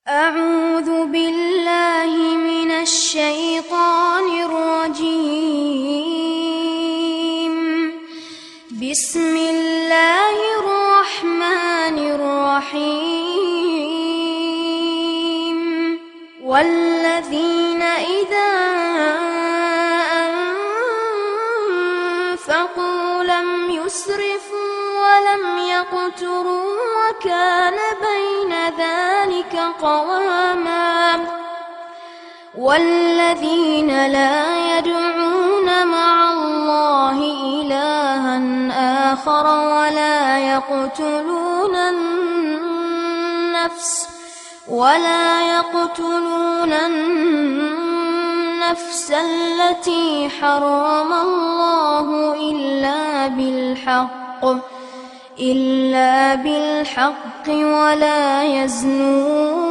أعوذ بالله من الشيطان الرجيم. بسم الله الرحمن الرحيم. والذين إذا أنفقوا لم يسرفوا ولم يقتروا وكان بين ذلك قواما. والذين لا يدعون مع الله إلها آخر ولا يقتلون النفس التي حرم الله إلا بالحق ولا يزنون.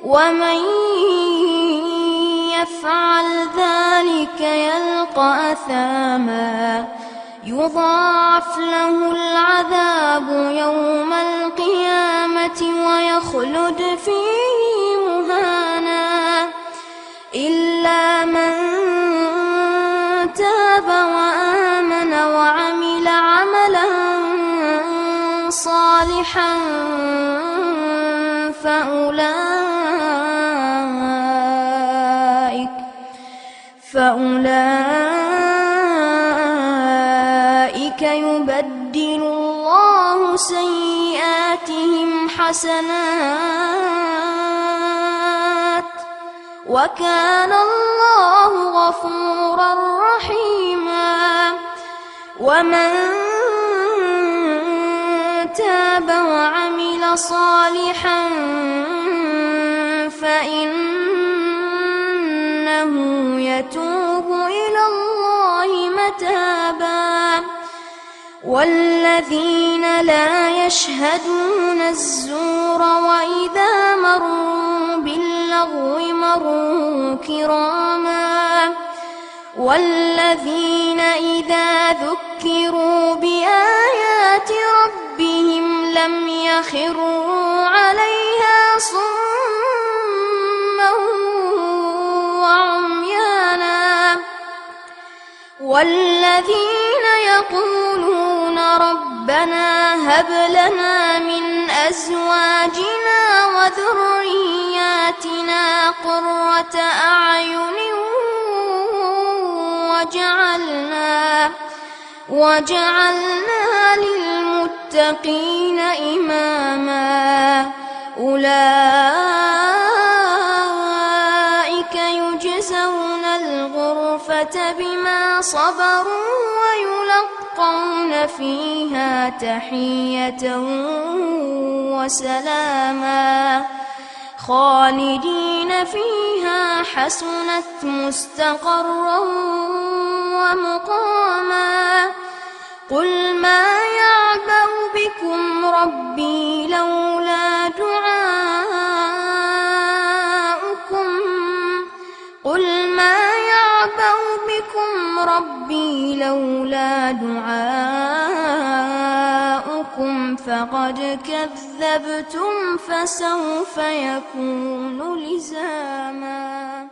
ومن يفعل ذلك يلقى أثاما يضاعف له العذاب يوم القيامة ويخلد فيه مهانا إلا من تاب وآمن وعمل عملا صالحا فأولئك يبدل الله سيئاتهم حسنات وكان الله غفورا رحيما. ومن تاب وعمل صالحا فإنه يتوب إلى الله متابا. والذين لا يشهدون الزور وإذا مروا باللغو مروا كراما. والذين إذا ذكروا بآيات ربهم لم يخروا عليها صما وعميانا. والذين يقولون ربنا هب لنا من أزواجنا وذرياتنا قرة أعين وجعلنا للمتقين إماما. أولئك يجزون الغرفة بما صبروا ويلقون فيها تحية وسلاما خالدين فيها حسنت مستقرا ومقاما. قل ما يعبأ بكم ربي لولا دعاؤكم فقد كذبتم فسوف يكون لزاما.